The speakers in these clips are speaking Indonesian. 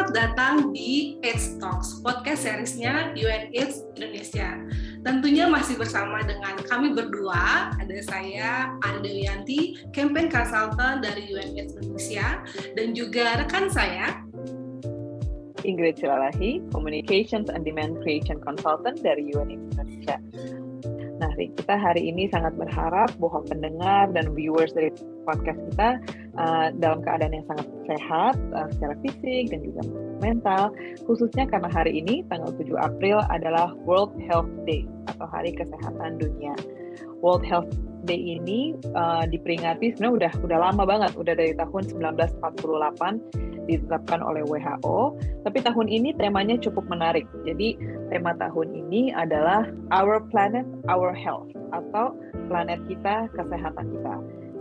Selamat datang di AIDS Talks, podcast seriesnya UNAIDS Indonesia. Tentunya masih bersama dengan kami berdua, ada saya, Ari Dewianti, Campaign Consultant dari UNAIDS Indonesia, dan juga rekan saya, Ingrid Silalahi, Communications and Demand Creation Consultant dari UNAIDS Indonesia. Nah, kita hari ini sangat berharap bahwa pendengar dan viewers dari podcast kita dalam keadaan yang sangat sehat secara fisik dan juga mental, khususnya karena hari ini, tanggal 7 April adalah World Health Day atau Hari Kesehatan Dunia. World Health Day ini diperingati sebenarnya udah lama banget, udah dari tahun 1948 ditetapkan oleh WHO, tapi tahun ini temanya cukup menarik. Jadi tema tahun ini adalah Our Planet, Our Health, atau planet kita, kesehatan kita.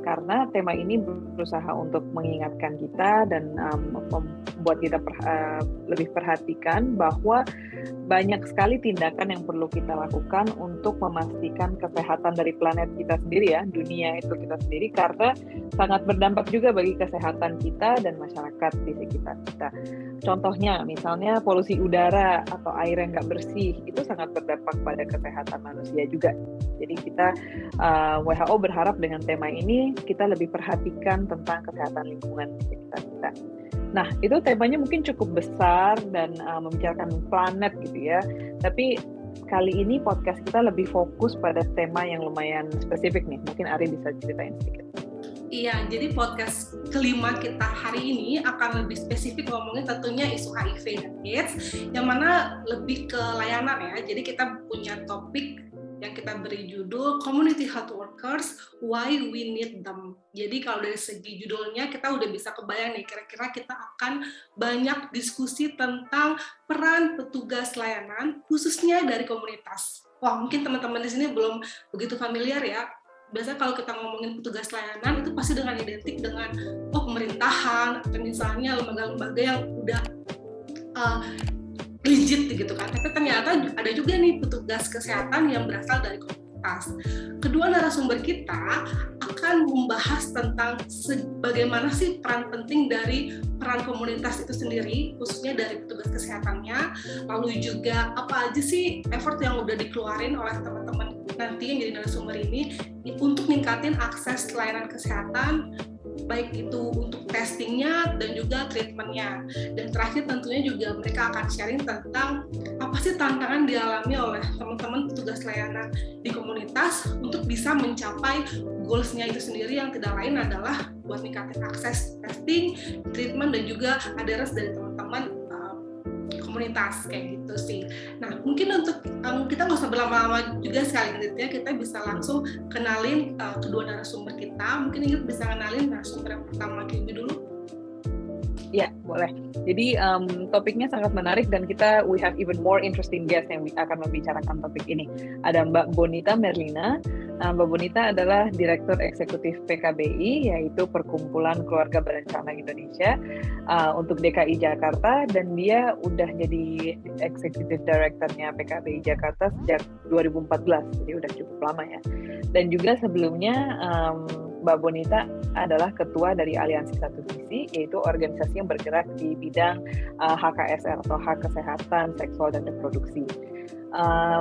Karena tema ini berusaha untuk mengingatkan kita dan membuat kita lebih perhatikan bahwa banyak sekali tindakan yang perlu kita lakukan untuk memastikan kesehatan dari planet kita sendiri ya, dunia itu kita sendiri, karena sangat berdampak juga bagi kesehatan kita dan masyarakat di sekitar kita. Contohnya, misalnya polusi udara atau air yang nggak bersih, itu sangat berdampak pada kesehatan manusia juga. Jadi kita, WHO berharap dengan tema ini, kita lebih perhatikan tentang kesehatan lingkungan di sekitar kita. Nah, itu temanya mungkin cukup besar dan membicarakan planet gitu ya. Tapi kali ini podcast kita lebih fokus pada tema yang lumayan spesifik nih. Mungkin Ari bisa ceritain sedikit. Iya, jadi podcast kelima kita hari ini akan lebih spesifik ngomongin tentunya isu HIV dan AIDS, yang mana lebih ke layanan ya. Jadi kita punya topik yang kita beri judul Community Health Workers, Why We Need Them. Jadi kalau dari segi judulnya kita udah bisa kebayang nih, kira-kira kita akan banyak diskusi tentang peran petugas layanan, khususnya dari komunitas. Wah, mungkin teman-teman di sini belum begitu familiar ya. Biasanya kalau kita ngomongin petugas layanan itu pasti dengan identik dengan pemerintahan atau misalnya lembaga-lembaga yang udah legit gitu kan. Tapi ternyata ada juga nih petugas kesehatan yang berasal dari komunitas. Kedua narasumber kita akan membahas tentang bagaimana sih peran penting dari peran komunitas itu sendiri, khususnya dari petugas kesehatannya, lalu juga apa aja sih effort yang udah dikeluarin oleh teman-teman nanti yang jadi narasumber ini untuk ningkatin akses layanan kesehatan, baik itu untuk testingnya dan juga treatmentnya. Dan terakhir tentunya juga mereka akan sharing tentang apa sih tantangan dialami oleh teman-teman petugas layanan di komunitas untuk bisa mencapai goals-nya itu sendiri, yang tidak lain adalah buat ningkatin akses testing, treatment, dan juga adherence dari teman-teman komunitas kayak gitu sih. Nah, mungkin untuk kita nggak usah berlama-lama juga sekali ya, kita bisa langsung kenalin kedua narasumber kita. Mungkin Ingrid bisa kenalin narasumber yang pertama dulu. Ya, boleh. Jadi topiknya sangat menarik dan we have even more interesting guests yang akan membicarakan topik ini. Ada Mbak Bonita Merlina. Mbak Bonita adalah Direktur Eksekutif PKBI, yaitu Perkumpulan Keluarga Berencana Indonesia untuk DKI Jakarta, dan dia udah jadi Eksekutif Director-nya PKBI Jakarta sejak 2014, jadi udah cukup lama ya. Dan juga sebelumnya Mbak Bonita adalah ketua dari Aliansi Satu Visi, yaitu organisasi yang bergerak di bidang HKSR atau hak kesehatan seksual dan reproduksi.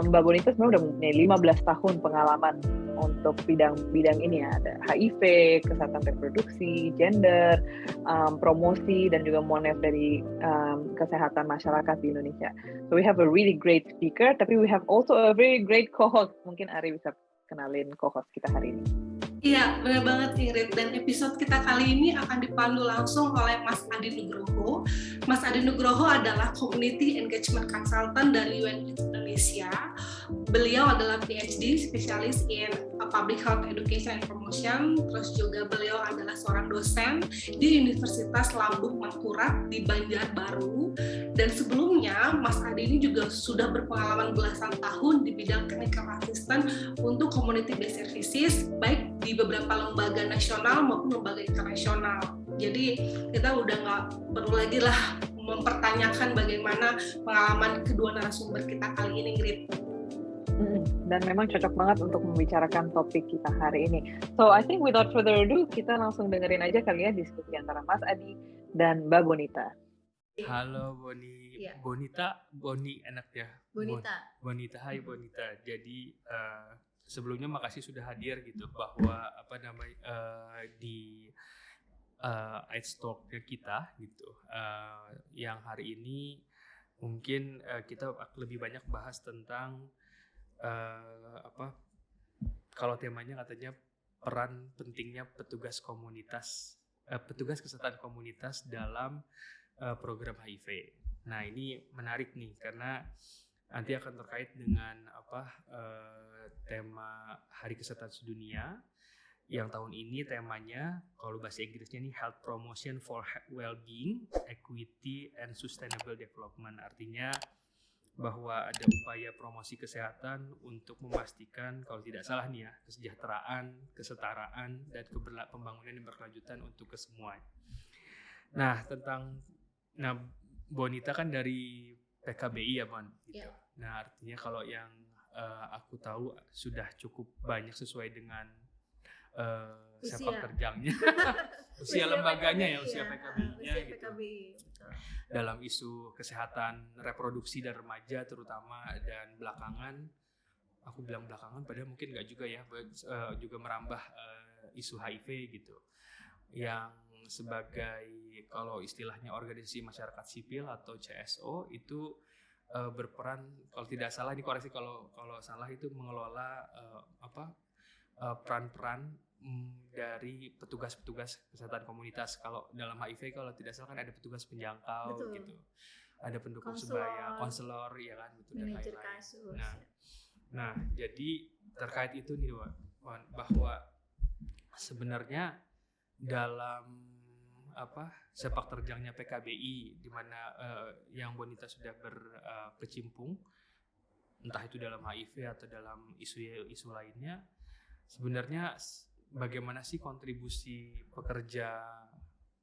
Mbak Bonita sebenarnya udah punya 15 tahun pengalaman untuk bidang ini ya. Ada HIV, kesehatan reproduksi, gender, promosi, dan juga monef dari kesehatan masyarakat di Indonesia. So we have a really great speaker, tapi we have also a very great co-host. Mungkin Ari bisa kenalin co-host kita hari ini. Iya, benar banget Ingrid. Dan episode kita kali ini akan dipandu langsung oleh Mas Adi Nugroho. Mas Adi Nugroho adalah Community Engagement Consultant dari UNAIDS Indonesia. Beliau adalah PhD, spesialis in Public Health Education and Promotion. Terus juga beliau adalah seorang dosen di Universitas Lambung Mangkurat di Banjarbaru. Dan sebelumnya, Mas Adi ini juga sudah berpengalaman belasan tahun di bidang clinical assistant untuk community based services, baik di beberapa lembaga nasional maupun lembaga internasional. Jadi kita udah nggak perlu lagi lah mempertanyakan bagaimana pengalaman kedua narasumber kita kali ini, Ingrid. Dan memang cocok banget untuk membicarakan topik kita hari ini. So I think without further ado, kita langsung dengerin aja kali ya diskusi antara Mas Adi dan Mbak Bonita. Halo Boni, Iya. Boni enak ya. Bonita. Bonita, hai Bonita. Jadi sebelumnya makasih sudah hadir gitu bahwa di AIDS Talk kita gitu. Yang hari ini mungkin kita lebih banyak bahas tentang kalau temanya katanya peran pentingnya petugas kesehatan komunitas dalam program HIV. Nah ini menarik nih karena nanti akan terkait dengan tema Hari Kesehatan Sedunia yang tahun ini temanya kalau bahasa Inggrisnya nih Health Promotion for Well-being, Equity and Sustainable Development. Artinya bahwa ada upaya promosi kesehatan untuk memastikan kalau tidak salah nih ya kesejahteraan, kesetaraan dan pembangunan yang berkelanjutan untuk kesemua. Nah Bonita kan dari PKBI ya Bon gitu. Yeah. Nah artinya kalau yang aku tahu sudah cukup banyak sesuai dengan sepak terjangnya usia lembaganya usia PKBI-nya gitu. Dalam isu kesehatan reproduksi dan remaja terutama, dan belakangan aku bilang belakangan padahal mungkin nggak juga ya, juga merambah isu HIV gitu yang sebagai kalau istilahnya organisasi masyarakat sipil atau CSO itu berperan, kalau tidak salah ini koreksi kalau salah, itu mengelola peran-peran dari petugas-petugas kesehatan komunitas. Kalau dalam HIV kalau tidak salah kan ada petugas penjangkau. Betul. Gitu, ada pendukung sebaya, konselor ya kan, betul, dan lain-lain. Nah jadi terkait itu nih bahwa sebenarnya dalam sepak terjangnya PKBI di mana yang Bonita sudah berkecimpung entah itu dalam HIV atau dalam isu lainnya, sebenarnya bagaimana sih kontribusi pekerja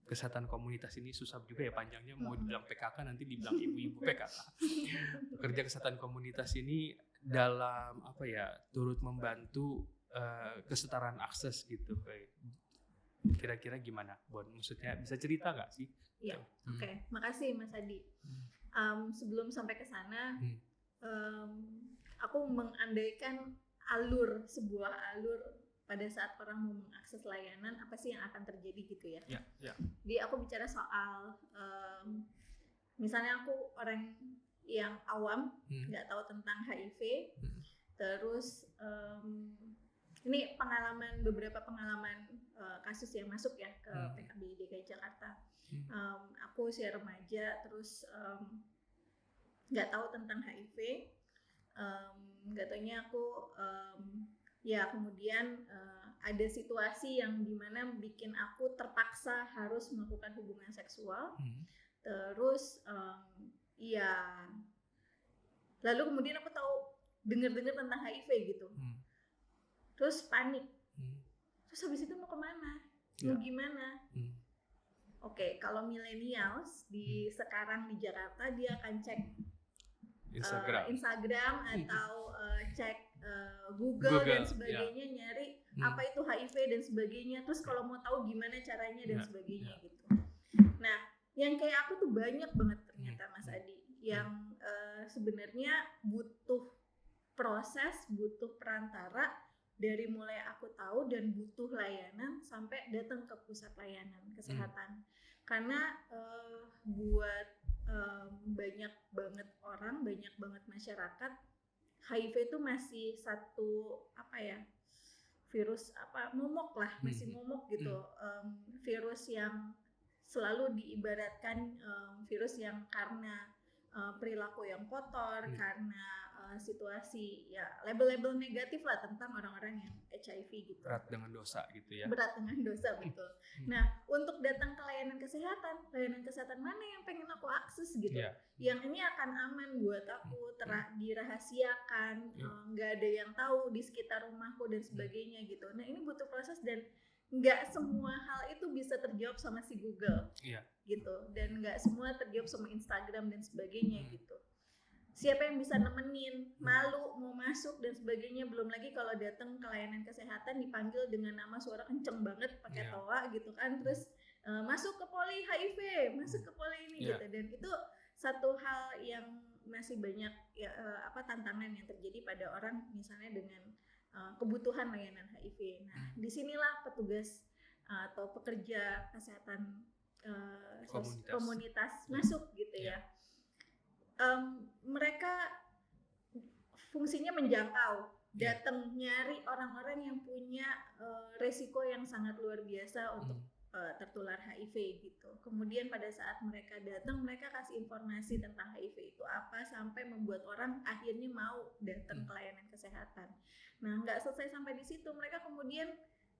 kesehatan komunitas ini? Susah juga ya panjangnya, mau dibilang PKK nanti dibilang ibu-ibu PKK. Pekerja kesehatan komunitas ini dalam turut membantu kesetaraan akses gitu. Kira-kira gimana, Bon? Maksudnya bisa cerita nggak sih? Iya, oke. Makasih Mas Adi. Sebelum sampai ke sana, aku mengandaikan sebuah alur pada saat orang mau mengakses layanan, apa sih yang akan terjadi gitu ya? Iya. Jadi aku bicara soal, misalnya aku orang yang awam, nggak tahu tentang HIV, terus ini beberapa pengalaman kasus yang masuk ya ke PKBI DKI Jakarta. Aku usia remaja, terus nggak tahu tentang HIV, nggak taunya aku kemudian ada situasi yang dimana bikin aku terpaksa harus melakukan hubungan seksual, terus lalu kemudian aku tahu dengar tentang HIV gitu. Terus panik. Terus habis itu mau kemana? Mau gimana? Oke, kalau millennials sekarang di Jakarta dia akan cek Instagram atau cek Google dan sebagainya, nyari apa itu HIV dan sebagainya. Terus kalau mau tahu gimana caranya dan sebagainya gitu. Nah, yang kayak aku tuh banyak banget ternyata Mas Adi, yang sebenarnya butuh proses, butuh perantara dari mulai aku tahu dan butuh layanan sampai datang ke pusat layanan kesehatan. Karena buat banyak banget orang, banyak banget masyarakat, HIV itu masih satu virus momok lah, masih momok gitu. Virus yang selalu diibaratkan virus yang karena perilaku yang kotor, karena situasi label-label negatif lah tentang orang-orang yang HIV gitu. Berat dengan dosa gitu ya. Berat dengan dosa, betul. Nah, untuk datang ke layanan kesehatan mana yang pengen aku akses gitu. Yang ini akan aman buat aku, dirahasiakan, nggak ada yang tahu di sekitar rumahku dan sebagainya gitu. Nah, ini butuh proses dan nggak semua hal itu bisa terjawab sama si Google gitu, dan nggak semua terjawab sama Instagram dan sebagainya gitu. Siapa yang bisa nemenin, malu mau masuk dan sebagainya, belum lagi kalau datang ke layanan kesehatan dipanggil dengan nama suara kenceng banget pakai toa gitu kan, terus masuk ke poli HIV, masuk ke poli ini gitu, dan itu satu hal yang masih banyak tantangan yang terjadi pada orang misalnya dengan kebutuhan layanan HIV. Nah, disinilah petugas atau pekerja kesehatan komunitas masuk gitu ya. Mereka fungsinya menjangkau, datang nyari orang-orang yang punya resiko yang sangat luar biasa untuk tertular HIV gitu. Kemudian pada saat mereka datang, mereka kasih informasi tentang HIV itu apa sampai membuat orang akhirnya mau datang ke layanan kesehatan. Nah, nggak selesai sampai di situ, mereka kemudian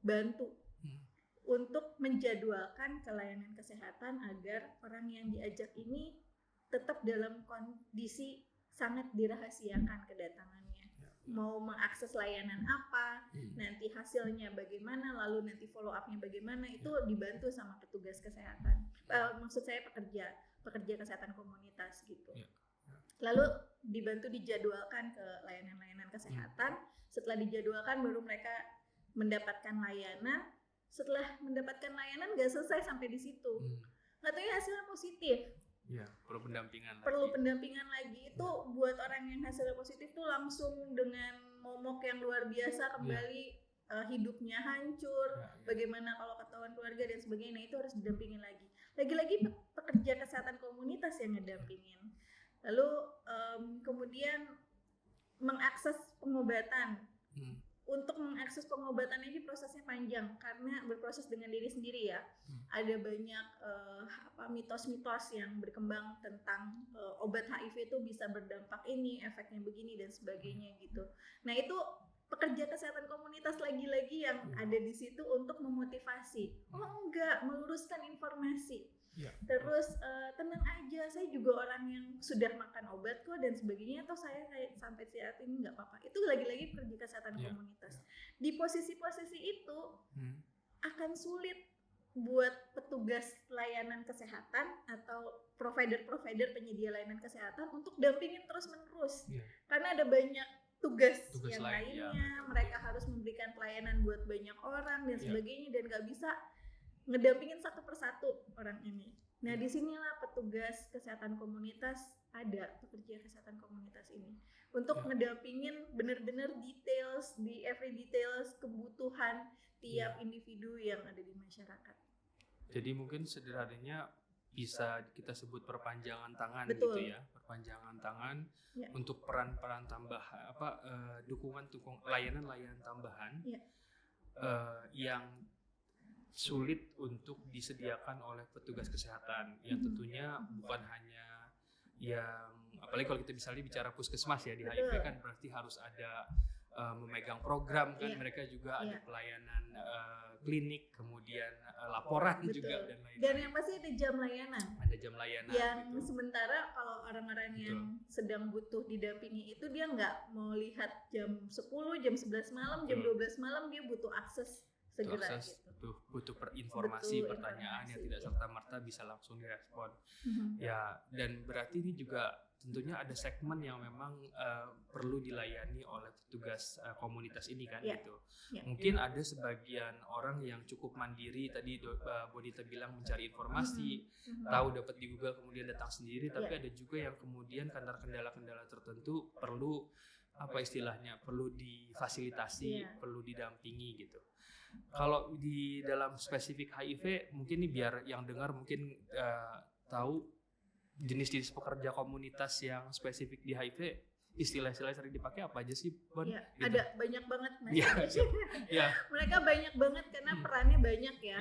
bantu untuk menjadwalkan ke layanan kesehatan agar orang yang diajak ini tetap dalam kondisi sangat dirahasiakan kedatangannya. Mau mengakses layanan apa, nanti hasilnya bagaimana, lalu nanti follow up-nya bagaimana, itu dibantu sama petugas kesehatan. Maksud saya pekerja kesehatan komunitas gitu. Lalu dibantu dijadwalkan ke layanan-layanan kesehatan. Setelah dijadwalkan baru mereka mendapatkan layanan. Setelah mendapatkan layanan nggak selesai sampai di situ. Nggak tahu ya hasilnya positif. Ya, perlu pendampingan lagi. Itu buat orang yang hasilnya positif tuh langsung dengan momok yang luar biasa kembali hidupnya hancur. Bagaimana kalau ketahuan keluarga dan sebagainya, itu harus didampingin lagi. Lagi-lagi pekerja kesehatan komunitas yang ngedampingin. Lalu kemudian mengakses pengobatan. Untuk mengakses pengobatan ini prosesnya panjang karena berproses dengan diri sendiri ya. Ada banyak mitos-mitos yang berkembang tentang obat HIV itu bisa berdampak ini, efeknya begini dan sebagainya gitu. Nah, itu pekerja kesehatan komunitas lagi-lagi yang ada di situ untuk memotivasi. Oh enggak, meluruskan informasi. Terus tenang aja, saya juga orang yang sudah makan obat kok dan sebagainya, atau saya sampai saat ini nggak apa-apa. Itu lagi-lagi pekerja kesehatan komunitas. Di posisi-posisi itu akan sulit buat petugas layanan kesehatan atau provider penyedia layanan kesehatan untuk dampingin terus-menerus. Karena ada banyak tugas yang lainnya, mereka harus memberikan pelayanan buat banyak orang dan sebagainya, dan nggak bisa ngedampingin satu persatu orang ini. Nah, disinilah petugas kesehatan komunitas ada, pekerja kesehatan komunitas ini untuk ngedampingin benar-benar details, di every details kebutuhan tiap individu yang ada di masyarakat. Jadi mungkin sederhananya bisa kita sebut perpanjangan tangan gitu ya, perpanjangan tangan untuk peran-peran tambahan, dukungan layanan tambahan yang sulit untuk disediakan oleh petugas kesehatan yang tentunya bukan hanya yang, apalagi kalau kita misalnya bicara puskesmas ya di HIV kan berarti harus ada memegang program kan, mereka juga ada pelayanan klinik, kemudian laporan juga dan lain-lain. Dan yang pasti ada jam layanan. Ada jam layanan. Yang gitu. Sementara kalau orang-orang yang sedang butuh didampingi itu dia nggak mau lihat jam 10, jam 11 malam, jam 12 malam, dia butuh akses segera gitu. Butuh informasi, pertanyaan yang tidak serta-merta bisa langsung direspon. Ya, dan berarti ini juga tentunya ada segmen yang memang perlu dilayani oleh petugas komunitas ini kan gitu. Mungkin ada sebagian orang yang cukup mandiri, tadi Bonita bilang mencari informasi, tahu dapat di Google kemudian datang sendiri, tapi ada juga yang kemudian karena kendala-kendala tertentu perlu perlu difasilitasi, perlu didampingi gitu. Kalau di dalam spesifik HIV, mungkin ini biar yang dengar mungkin tahu jenis-jenis pekerja komunitas yang spesifik di HIV, istilah-istilah sering dipakai apa aja sih, Bon? Ya, gitu. Ada banyak banget Mas. Mereka banyak banget karena perannya banyak ya.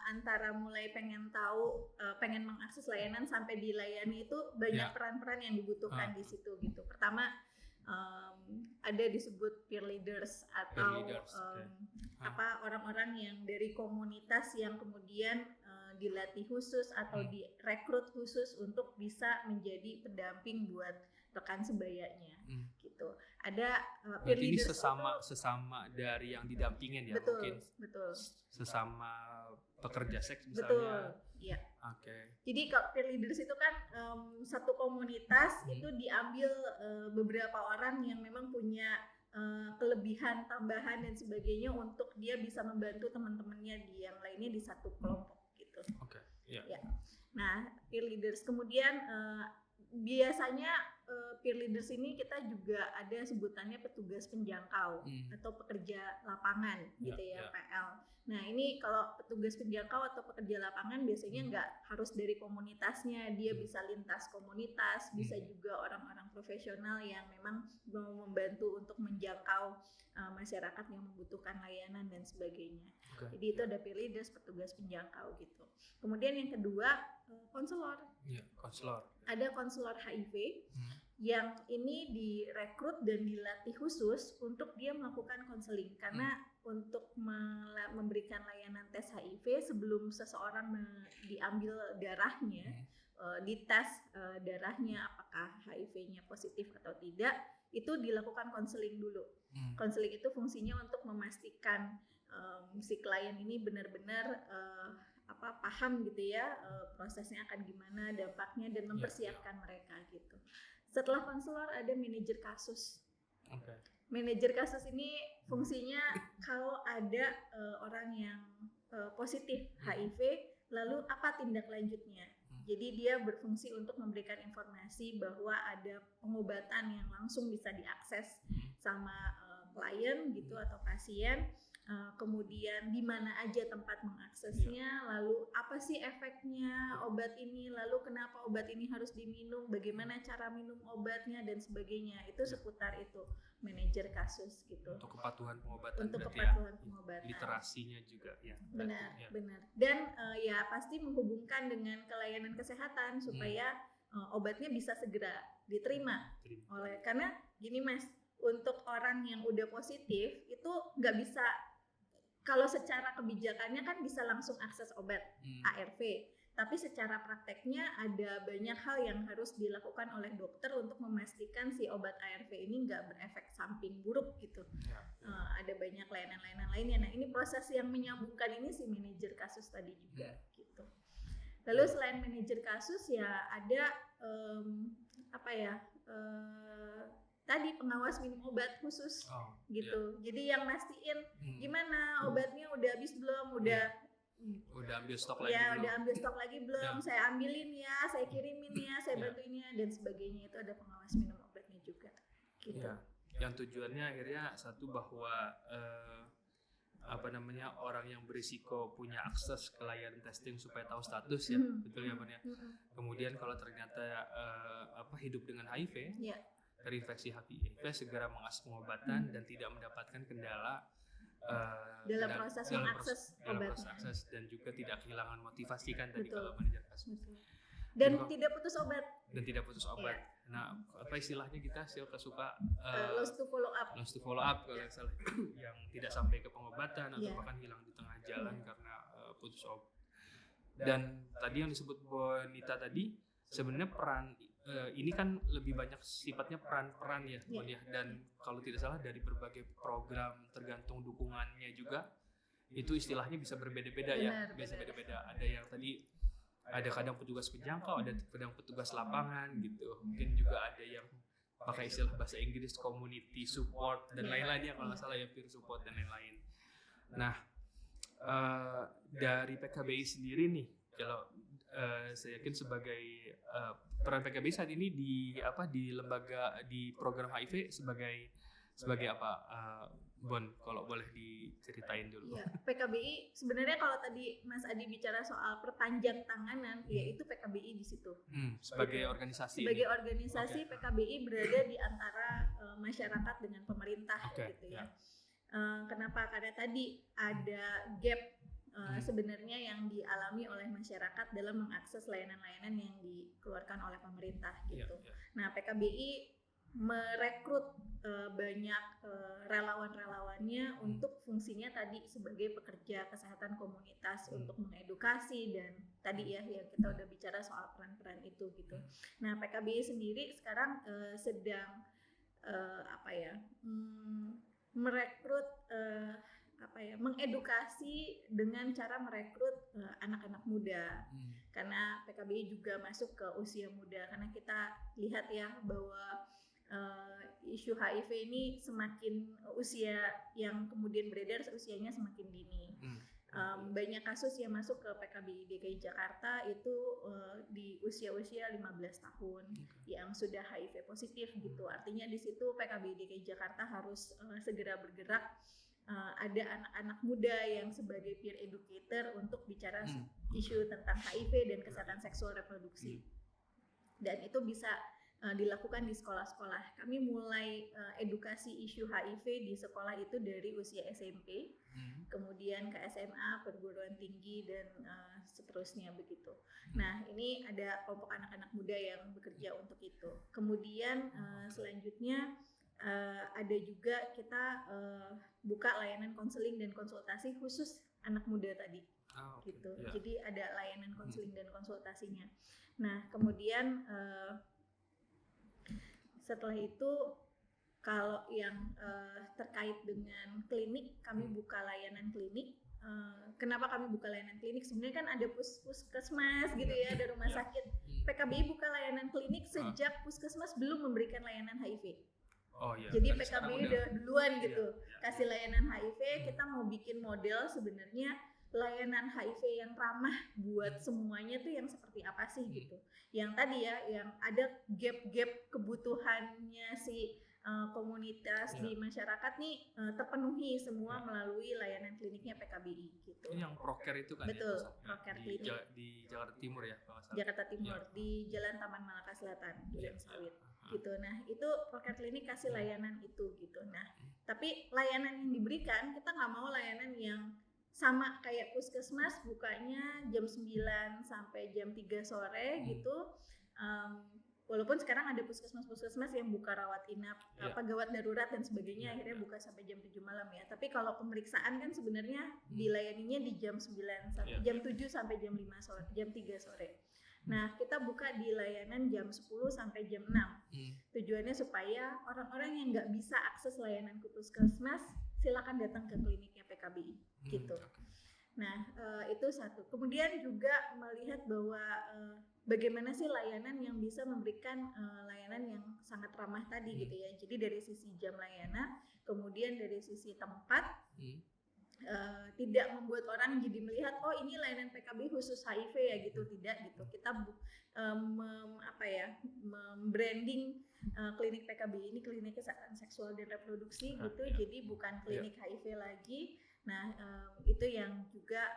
Antara mulai pengen tahu, pengen mengakses layanan sampai dilayani itu banyak peran-peran yang dibutuhkan di situ gitu. Pertama ada disebut peer leaders atau orang-orang yang dari komunitas yang kemudian dilatih khusus atau direkrut khusus untuk bisa menjadi pendamping buat rekan sebayanya gitu. Ada peer leaders sesama dari yang didampingin ya, mungkin sesama pekerja seks misalnya. Betul, iya. Oke. Jadi kalau peer leaders itu kan satu komunitas itu diambil beberapa orang yang memang punya kelebihan tambahan dan sebagainya untuk dia bisa membantu teman-temannya yang lainnya di satu kelompok gitu. Ya. Nah, peer leaders kemudian biasanya peer leaders ini kita juga ada sebutannya petugas penjangkau atau pekerja lapangan gitu ya, PL. Nah, ini kalau petugas penjangkau atau pekerja lapangan biasanya nggak harus dari komunitasnya, dia bisa lintas komunitas, bisa juga orang-orang profesional yang memang mau membantu untuk menjangkau masyarakat yang membutuhkan layanan dan sebagainya. Jadi itu ada peer leaders, petugas penjangkau gitu. Kemudian yang kedua, konselor. Konselor. Ada konselor HIV yang ini direkrut dan dilatih khusus untuk dia melakukan konseling, karena untuk memberikan layanan tes HIV sebelum seseorang diambil darahnya, dites darahnya apakah HIV-nya positif atau tidak, itu dilakukan konseling dulu. Konseling itu fungsinya untuk memastikan si klien ini benar-benar paham gitu ya, prosesnya akan gimana, dampaknya, dan mempersiapkan mereka gitu. Setelah konselor ada manajer kasus. Manajer kasus ini fungsinya kalau ada orang yang positif HIV, lalu apa tindak lanjutnya. Jadi dia berfungsi untuk memberikan informasi bahwa ada pengobatan yang langsung bisa diakses sama klien gitu atau pasien. Kemudian di mana aja tempat mengaksesnya, lalu apa sih efeknya obat ini, lalu kenapa obat ini harus diminum, bagaimana cara minum obatnya dan sebagainya. Itu seputar itu manajer kasus gitu. Untuk kepatuhan pengobatan. Untuk kepatuhan pengobatan. Literasinya juga ya. Benar. Dan ya pasti menghubungkan dengan layanan kesehatan supaya obatnya bisa segera diterima. Karena gini Mas, untuk orang yang udah positif itu nggak bisa, kalau secara kebijakannya kan bisa langsung akses obat ARV, tapi secara prakteknya ada banyak hal yang harus dilakukan oleh dokter untuk memastikan si obat ARV ini nggak berefek samping buruk gitu. Ada banyak layanan-layanan lainnya. Nah, ini proses yang menyambungkan ini si manajer kasus tadi juga gitu. Lalu selain manajer kasus ya ada tadi pengawas minum obat khusus gitu. Jadi yang mastiin gimana obatnya udah habis belum, udah ambil stok lagi ya, udah ambil stok lagi belum, saya ambilin ya, saya kirimin ya, saya bantuin ya, dan sebagainya. Itu ada pengawas minum obatnya juga gitu. Yang tujuannya akhirnya satu bahwa orang yang berisiko punya akses ke layanan testing supaya tahu status ya, betul ya Bang ya. Kemudian kalau ternyata hidup dengan HIV, terinfeksi HIV, segera mengakses pengobatan dan tidak mendapatkan kendala dalam proses akses dan juga tidak kehilangan motivasi kan tadi kalau manajer kasus. Dan tidak putus obat. Nah, apa istilahnya kita suka lost to follow up. Lost to follow up kalau salah, yang tidak sampai ke pengobatan atau bahkan hilang di tengah jalan karena putus obat. Dan tadi yang disebut Bonita tadi, sebenarnya peran ini kan lebih banyak sifatnya peran-peran ya, dan kalau tidak salah dari berbagai program tergantung dukungannya juga itu istilahnya bisa berbeda-beda bisa beda-beda. Ada yang tadi ada kadang petugas penjangkau, ada kadang petugas lapangan gitu. Mungkin juga ada yang pakai istilah bahasa Inggris community support dan lain-lainnya kalau nggak salah ya, peer support dan lain-lain. Nah, dari PKBI sendiri nih, kalau saya yakin sebagai peran PKBI saat ini di lembaga di program HIV sebagai apa, Bon, kalau boleh diceritain dulu. Ya, PKBI sebenarnya kalau tadi Mas Adi bicara soal perpanjang tanganan, yaitu PKBI di situ. Sebagai organisasi. Sebagai organisasi PKBI berada di antara masyarakat dengan pemerintah gitu ya. Kenapa? Karena tadi ada gap sebenarnya yang dialami oleh masyarakat dalam mengakses layanan-layanan yang dikeluarkan oleh pemerintah gitu. Nah, PKBI merekrut banyak relawan-relawannya untuk fungsinya tadi sebagai pekerja kesehatan komunitas untuk mengedukasi dan tadi ya yang kita udah bicara soal peran-peran itu gitu. Nah, PKBI sendiri sekarang sedang merekrut mengedukasi dengan cara merekrut anak-anak muda, karena PKBI juga masuk ke usia muda, karena kita lihat ya bahwa isu HIV ini semakin usia yang kemudian beredar usianya semakin dini. Banyak kasus yang masuk ke PKBI DKI Jakarta itu di usia-usia 15 tahun yang sudah HIV positif gitu. Artinya di situ PKBI DKI Jakarta harus segera bergerak. Ada anak-anak muda yang sebagai peer educator untuk bicara isu tentang HIV dan kesehatan seksual reproduksi. Dan itu bisa dilakukan di sekolah-sekolah. Kami mulai edukasi isu HIV di sekolah itu dari usia SMP, kemudian ke SMA, perguruan tinggi, dan seterusnya begitu. Nah, ini ada kelompok anak-anak muda yang bekerja untuk itu. Kemudian selanjutnya ada juga kita buka layanan konseling dan konsultasi khusus anak muda tadi. Gitu. Yeah. Jadi ada layanan konseling dan konsultasinya. Nah, kemudian setelah itu kalau yang terkait dengan klinik, kami buka layanan klinik. Kenapa kami buka layanan klinik? Sebenarnya kan ada puskesmas gitu ya, ada rumah sakit. PKBI buka layanan klinik sejak puskesmas belum memberikan layanan HIV. Jadi PKBI udah duluan gitu kasih layanan HIV. Kita mau bikin model sebenarnya layanan HIV yang ramah buat semuanya tuh yang seperti apa sih gitu. Yang tadi ya, yang ada gap-gap kebutuhannya si komunitas di masyarakat nih terpenuhi semua melalui layanan kliniknya PKBI gitu. Ini yang Proker itu kan? Betul, ya, Proker klinik. Di Jakarta Timur ya? Jakarta Timur, di Jalan Taman Malaka Selatan, Duren Sawit. Gitu. Nah, itu Proker klinik kasih layanan itu gitu. Nah, tapi layanan yang diberikan, kita nggak mau layanan yang sama kayak puskesmas bukanya jam 9 sampai jam 3 sore gitu. Walaupun sekarang ada puskesmas yang buka rawat inap, gawat darurat dan sebagainya, akhirnya buka sampai jam 7 malam ya. Tapi kalau pemeriksaan kan sebenarnya dilayaninya di jam 9 sampai jam 7 sampai jam 5 sore, jam 3 sore. Nah, kita buka di layanan jam 10 sampai jam 6. Tujuannya supaya orang-orang yang nggak bisa akses layanan ke puskesmas silakan datang ke kliniknya PKBI gitu. Nah, itu satu. Kemudian juga melihat bahwa bagaimana sih layanan yang bisa memberikan layanan yang sangat ramah tadi gitu ya. Jadi dari sisi jam layanan, kemudian dari sisi tempat, tidak membuat orang jadi melihat oh ini layanan PKBI khusus HIV ya gitu, tidak gitu. Kita membranding klinik PKBI ini klinik kesehatan seksual dan reproduksi gitu. Jadi bukan klinik HIV lagi. Nah, itu yang juga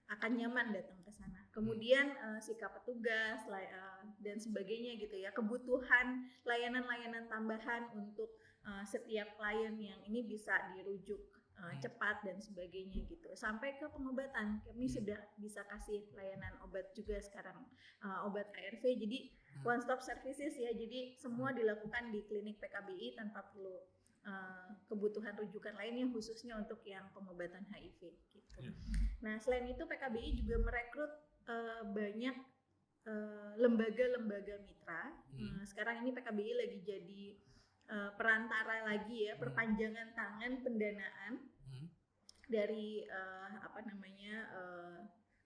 akan nyaman datang ke sana. Kemudian sikap petugas dan sebagainya gitu ya. Kebutuhan layanan-layanan tambahan untuk setiap klien yang ini bisa dirujuk cepat dan sebagainya gitu. Sampai ke pengobatan, kami sudah bisa kasih layanan obat juga sekarang, obat ARV. Jadi one stop services ya. Jadi semua dilakukan di klinik PKBI tanpa perlu kebutuhan rujukan lainnya khususnya untuk yang pengobatan HIV gitu. Nah, selain itu PKBI juga merekrut banyak lembaga-lembaga mitra. Sekarang ini PKBI lagi jadi perantara lagi ya, perpanjangan tangan pendanaan dari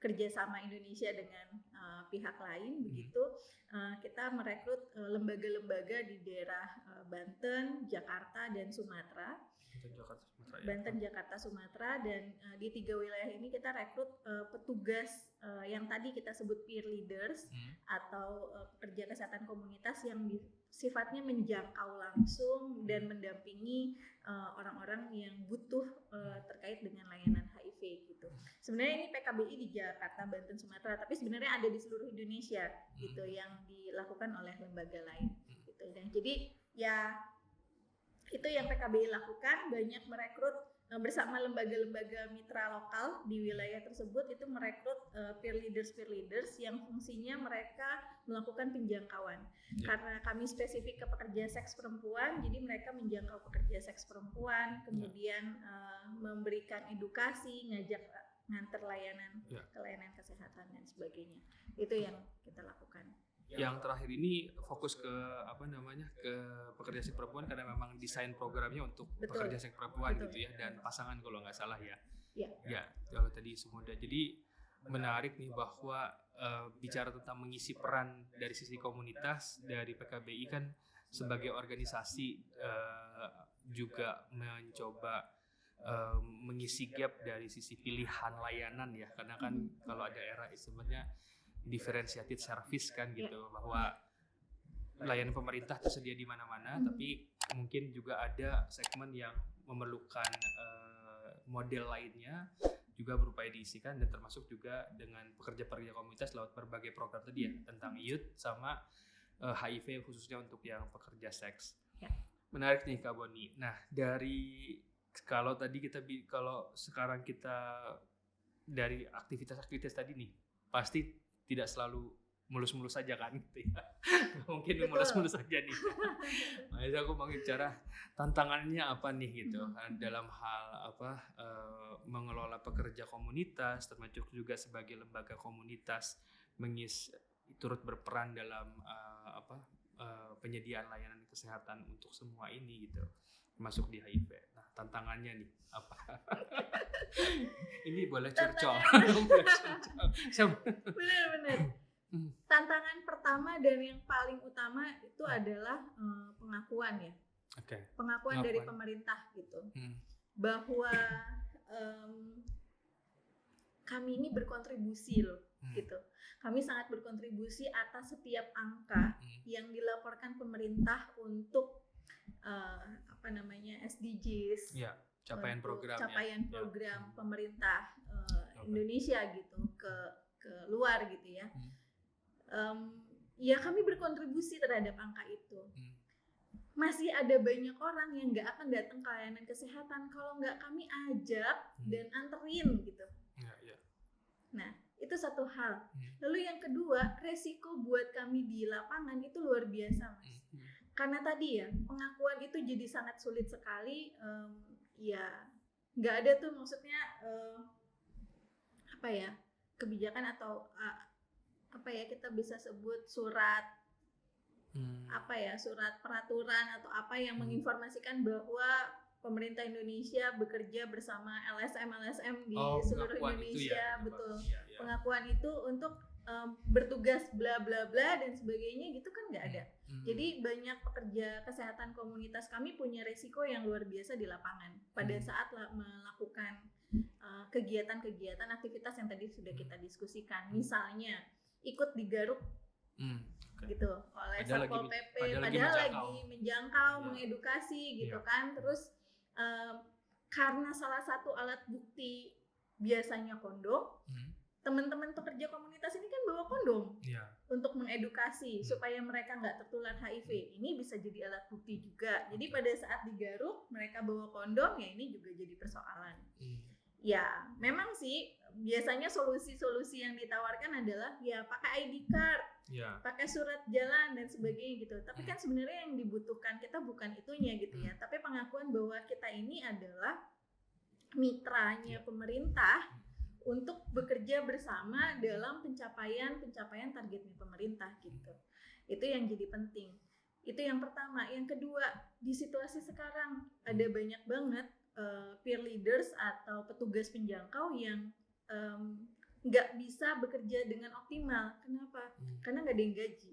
kerjasama Indonesia dengan pihak lain begitu. Kita merekrut lembaga-lembaga di daerah Banten, Jakarta, dan Sumatera. Banten, Jakarta, Sumatera, dan di 3 wilayah ini kita rekrut petugas yang tadi kita sebut peer leaders atau pekerja kesehatan komunitas yang sifatnya menjangkau langsung dan mendampingi orang-orang yang butuh terkait dengan layanan HIV gitu. Sebenarnya ini PKBI di Jakarta, Banten, Sumatera, tapi sebenarnya ada di seluruh Indonesia gitu yang dilakukan oleh lembaga lain gitu. Dan jadi ya itu yang PKBI lakukan, banyak merekrut bersama lembaga-lembaga mitra lokal di wilayah tersebut, itu merekrut peer leaders yang fungsinya mereka melakukan penjangkauan. Karena kami spesifik ke pekerja seks perempuan, jadi mereka menjangkau pekerja seks perempuan, kemudian memberikan edukasi, ngajak nganter layanan ke layanan kesehatan dan sebagainya. Itu yang kita lakukan. Yang terakhir ini fokus ke ke pekerja seks perempuan karena memang desain programnya untuk pekerja seks perempuan gitu ya, dan pasangan kalau nggak salah ya. Ya, kalau tadi semua. Jadi menarik nih bahwa bicara tentang mengisi peran dari sisi komunitas, dari PKBI kan sebagai organisasi juga mencoba mengisi gap dari sisi pilihan layanan ya, karena kan kalau ada era sebenarnya differentiated service kan gitu, bahwa layanan pemerintah tersedia di mana-mana, tapi mungkin juga ada segmen yang memerlukan model lainnya juga berupaya diisikan, dan termasuk juga dengan pekerja-pekerja komunitas lewat berbagai program tadi ya, tentang youth sama HIV khususnya untuk yang pekerja seks. Ya. Menarik nih Kak Boni. Nah, kalau sekarang kita dari aktivitas-aktivitas tadi nih, pasti tidak selalu mulus-mulus saja kan gitu ya. Mungkin mulus-mulus saja nih. Makanya aku mau bicara tantangannya apa nih gitu, dalam hal mengelola pekerja komunitas, termasuk juga sebagai lembaga komunitas turut berperan dalam penyediaan layanan kesehatan untuk semua ini gitu, termasuk di HIV. Nah, tantangannya nih apa? Ini boleh curcol. Benar. Tantangan pertama dan yang paling utama itu adalah pengakuan ya. Pengakuan dari pemerintah gitu. Bahwa kami ini berkontribusi loh gitu. Kami sangat berkontribusi atas setiap angka yang dilaporkan pemerintah untuk SDGs. Ya, capaian program pemerintah Indonesia gitu ke luar gitu ya. Ya kami berkontribusi terhadap angka itu. Masih ada banyak orang yang nggak akan datang ke layanan kesehatan kalau nggak kami ajak dan anterin gitu. Nah, itu satu hal. Lalu yang kedua, resiko buat kami di lapangan itu luar biasa, Mas. Karena tadi ya, pengakuan itu jadi sangat sulit sekali. Ya, nggak ada tuh maksudnya kebijakan atau kita bisa sebut surat surat peraturan atau apa yang menginformasikan bahwa pemerintah Indonesia bekerja bersama LSM di seluruh Indonesia, betul. Pengakuan itu untuk bertugas bla bla bla dan sebagainya gitu kan nggak ada. Jadi banyak pekerja kesehatan komunitas kami punya resiko yang luar biasa di lapangan pada saat melakukan kegiatan-kegiatan aktivitas yang tadi sudah kita diskusikan. Misalnya ikut digaruk gitu oleh Satpol PP, padahal lagi menjangkau, mengedukasi gitu kan. Terus karena salah satu alat bukti biasanya kondom, teman-teman pekerja komunitas ini kan bawa kondom untuk mengedukasi supaya mereka nggak tertular HIV. Ini bisa jadi alat bukti juga. Jadi pada saat digaruk mereka bawa kondom, ya ini juga jadi persoalan. Ya memang sih biasanya solusi-solusi yang ditawarkan adalah ya pakai ID card, pakai surat jalan dan sebagainya gitu. Tapi kan sebenarnya yang dibutuhkan kita bukan itunya gitu ya. Tapi pengakuan bahwa kita ini adalah mitranya pemerintah untuk bekerja bersama dalam pencapaian targetnya pemerintah gitu. Itu yang jadi penting. Itu yang pertama. Yang kedua, di situasi sekarang ada banyak banget peer leaders atau petugas penjangkau yang nggak bisa bekerja dengan optimal. Kenapa? Karena nggak ada yang gaji.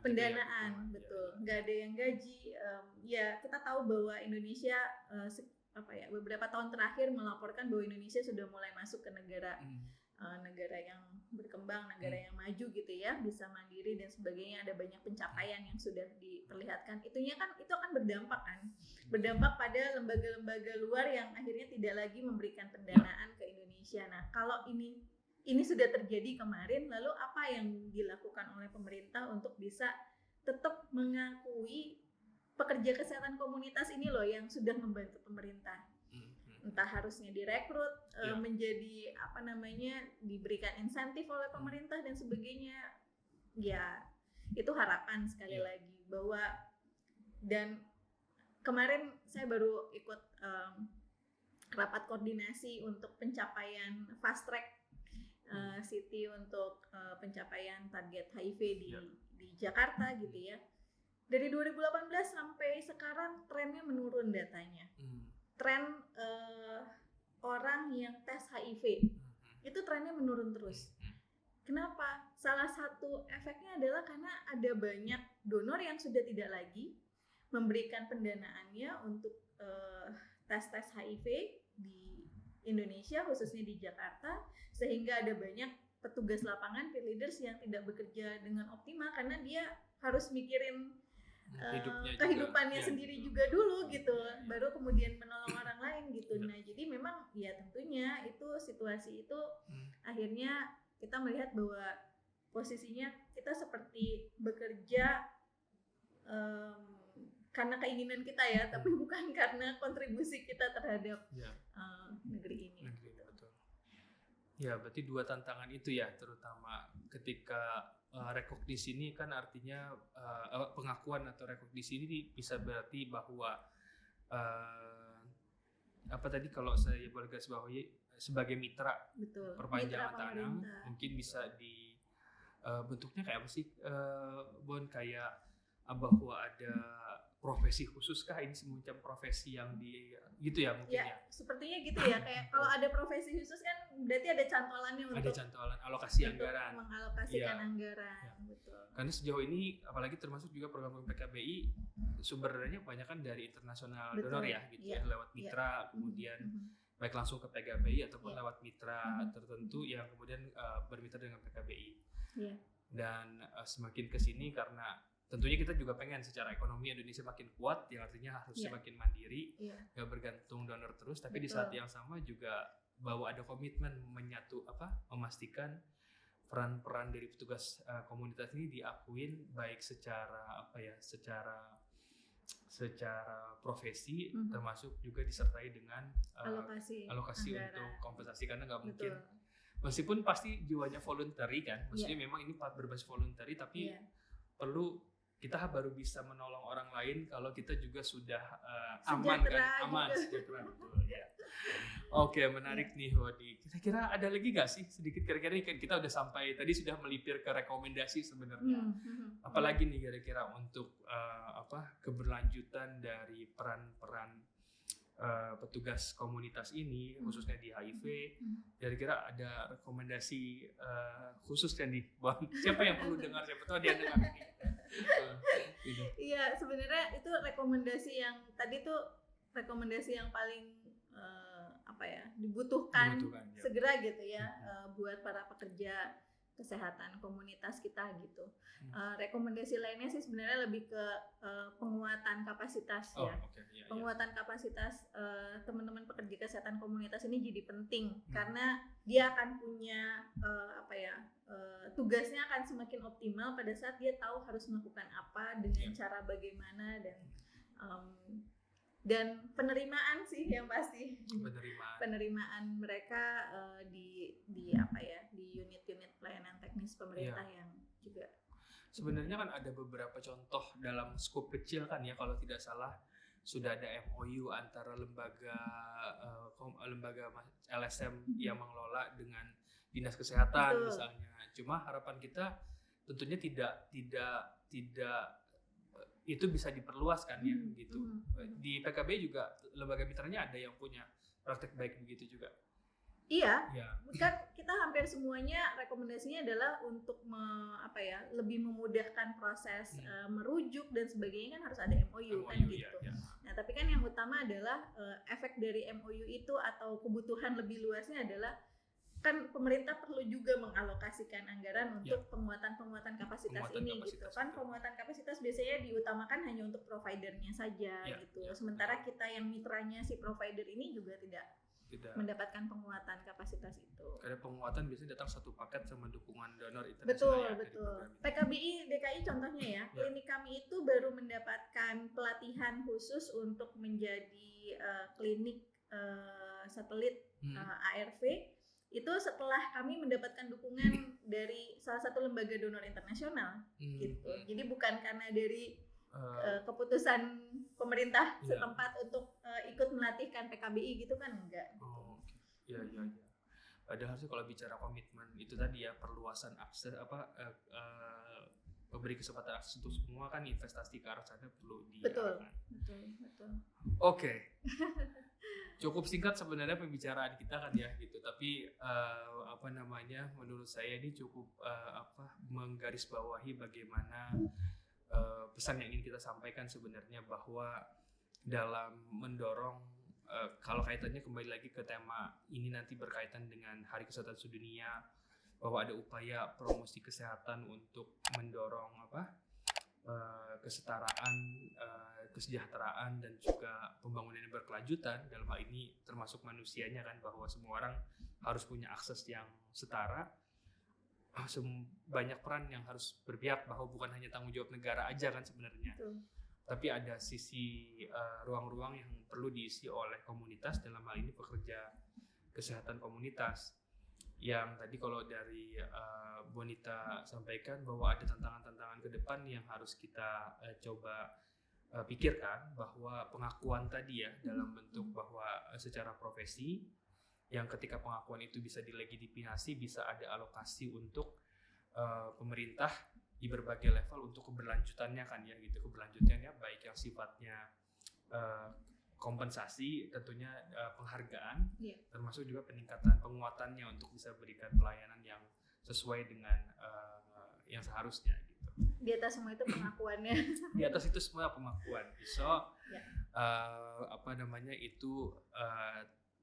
Pendanaan, betul. Nggak ada yang gaji. Ya kita tahu bahwa Indonesia beberapa tahun terakhir melaporkan bahwa Indonesia sudah mulai masuk ke negara yang berkembang, negara yang maju gitu ya, bisa mandiri dan sebagainya. Ada banyak pencapaian yang sudah diperlihatkan. Itu akan berdampak pada lembaga-lembaga luar yang akhirnya tidak lagi memberikan pendanaan ke Indonesia. Nah, kalau ini sudah terjadi kemarin, lalu apa yang dilakukan oleh pemerintah untuk bisa tetap mengakui pekerja kesehatan komunitas ini loh yang sudah membantu pemerintah. Entah harusnya direkrut, menjadi diberikan insentif oleh pemerintah dan sebagainya. Ya, itu harapan sekali lagi bahwa, dan kemarin saya baru ikut rapat koordinasi untuk pencapaian fast track City untuk pencapaian target HIV di Jakarta gitu ya. Dari 2018 sampai sekarang trennya menurun datanya. Tren orang yang tes HIV itu trennya menurun terus. Kenapa? Salah satu efeknya adalah karena ada banyak donor yang sudah tidak lagi memberikan pendanaannya untuk tes HIV di Indonesia, khususnya di Jakarta, sehingga ada banyak petugas lapangan, field leaders yang tidak bekerja dengan optimal karena dia harus mikirin kehidupannya sendiri juga dulu gitu, baru kemudian menolong orang lain gitu. Nah, jadi memang ya tentunya itu situasi itu akhirnya kita melihat bahwa posisinya kita seperti bekerja karena keinginan kita ya, tapi bukan karena kontribusi kita terhadap negeri ini. Betul. Ya, berarti dua tantangan itu ya, terutama ketika rekognisi ini kan artinya pengakuan atau rekognisi ini bisa berarti bahwa apa tadi kalau saya boleh garis bawahi sebagai mitra. Betul. Perpanjangan tangan mungkin bisa di bentuknya kayak apa sih, Bon, kayak bahwa ada profesi khusus kah, ini semacam profesi yang di gitu ya mungkin ya. Sepertinya gitu ya, kayak kalau ada profesi khusus kan berarti ada cantolannya untuk ada cantolan alokasi anggaran, mengalokasikan anggaran. Betul. Karena sejauh ini apalagi termasuk juga program PKBI sumber dananya kebanyakan dari internasional donor ya gitu ya, lewat mitra kemudian baik langsung ke PKBI ataupun lewat mitra tertentu yang kemudian bermitra dengan PKBI. Dan semakin kesini karena tentunya kita juga pengen secara ekonomi Indonesia makin kuat, yang artinya harus semakin mandiri, nggak bergantung donor terus. Tapi di saat yang sama juga bahwa ada komitmen memastikan peran-peran dari petugas komunitas ini diakuin baik secara secara profesi, termasuk juga disertai dengan alokasi untuk kompensasi, karena nggak mungkin. Meskipun pasti jiwanya voluntary kan, maksudnya memang ini berbasis voluntary, tapi perlu kita baru bisa menolong orang lain kalau kita juga sudah aman sejahtera. Betul, ya. Oke, menarik nih Wadi. Kira-kira ada lagi nggak sih sedikit kira-kira kita udah sampai tadi sudah melipir ke rekomendasi sebenarnya. Apalagi nih kira-kira untuk keberlanjutan dari peran-peran petugas komunitas ini khususnya di HIV. Kira-kira ada rekomendasi khusus kan nih, siapa yang perlu dengar, siapa tahu dia dengar ini. Iya, sebenarnya itu rekomendasi yang tadi tuh rekomendasi yang paling dibutuhkan segera gitu ya, buat para pekerja kesehatan komunitas kita gitu. Rekomendasi lainnya sih sebenarnya lebih ke penguatan kapasitas penguatan kapasitas teman-teman pekerja kesehatan komunitas ini jadi penting karena dia akan punya tugasnya akan semakin optimal pada saat dia tahu harus melakukan apa dengan cara bagaimana, dan penerimaan sih yang pasti penerimaan mereka di unit-unit pelayanan teknis pemerintah yang juga sebenarnya kan ada beberapa contoh dalam skop kecil kan ya, kalau tidak salah sudah ada MOU antara lembaga LSM yang mengelola dengan dinas kesehatan misalnya. Cuma harapan kita tentunya tidak itu bisa diperluas kan ya gitu. Di PKB juga lembaga mitranya ada yang punya praktek baik begitu juga. Iya. Kan kita hampir semuanya rekomendasinya adalah untuk lebih memudahkan proses merujuk dan sebagainya, kan harus ada MOU kan gitu. Nah, tapi kan yang utama adalah efek dari MOU itu atau kebutuhan lebih luasnya adalah kan pemerintah perlu juga mengalokasikan anggaran untuk penguatan kapasitas kan penguatan kapasitas biasanya diutamakan hanya untuk providernya saja gitu. Sementara kita yang mitranya si provider ini juga tidak mendapatkan penguatan kapasitas itu. Karena penguatan biasanya datang satu paket sama dukungan donor internasional. Betul. PKBI DKI contohnya ya, klinik kami itu baru mendapatkan pelatihan khusus untuk menjadi klinik satelit ARV. Itu setelah kami mendapatkan dukungan dari salah satu lembaga donor internasional gitu. Jadi bukan karena dari keputusan pemerintah setempat untuk ikut melatihkan PKBI gitu kan, enggak. Iya. Padahal sih kalau bicara komitmen itu tadi ya, perluasan akses memberi kesempatan akses untuk semua kan, investasi ke arah sana perlu diarahkan. Betul. Oke. Cukup singkat sebenarnya pembicaraan kita kan ya gitu, tapi menurut saya ini cukup menggarisbawahi bagaimana pesan yang ingin kita sampaikan sebenarnya, bahwa dalam mendorong kalau kaitannya kembali lagi ke tema ini nanti berkaitan dengan Hari Kesehatan Sedunia, bahwa ada upaya promosi kesehatan untuk mendorong kesetaraan, kesejahteraan dan juga pembangunan yang berkelanjutan. Dalam hal ini termasuk manusianya kan, bahwa semua orang harus punya akses yang setara. Banyak peran yang harus berpihak, bahwa bukan hanya tanggung jawab negara aja kan sebenarnya. Tapi ada sisi ruang-ruang yang perlu diisi oleh komunitas, dalam hal ini pekerja kesehatan komunitas. Yang tadi kalau dari Bonita sampaikan bahwa ada tantangan-tantangan ke depan yang harus kita coba pikirkan, bahwa pengakuan tadi ya dalam bentuk bahwa secara profesi, yang ketika pengakuan itu bisa dilegitimasi, bisa ada alokasi untuk pemerintah di berbagai level untuk keberlanjutannya kan ya gitu, keberlanjutannya baik yang sifatnya kompensasi, tentunya penghargaan, termasuk juga peningkatan penguatannya untuk bisa berikan pelayanan yang sesuai dengan yang seharusnya gitu. Di atas semua itu pengakuannya. Di atas itu semua pengakuan. So itu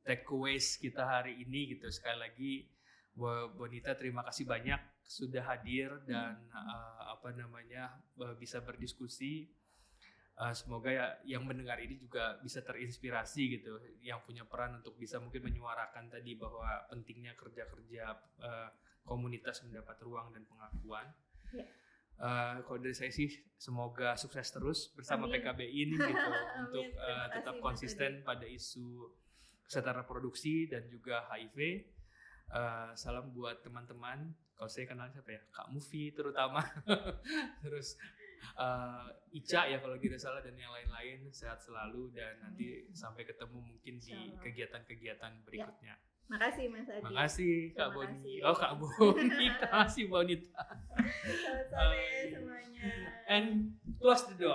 takeaways kita hari ini gitu. Sekali lagi Bonita terima kasih banyak sudah hadir dan bisa berdiskusi. Semoga yang mendengar ini juga bisa terinspirasi gitu, yang punya peran untuk bisa mungkin menyuarakan tadi bahwa pentingnya kerja-kerja komunitas mendapat ruang dan pengakuan. Kalau dari saya sih semoga sukses terus bersama PKBI ini gitu untuk tetap konsisten pada isu kesehatan reproduksi dan juga HIV. Salam buat teman-teman. Kalau saya kenal siapa ya, Kak Mufi terutama. Terus Ica ya kalau tidak salah, dan yang lain-lain. Sehat selalu dan nanti sampai ketemu mungkin di kegiatan-kegiatan berikutnya. Makasih Mas Adi. Makasih Kak Boni. Oh Kak Boni, kasih Bonita. Selamat sore semuanya. And close the door.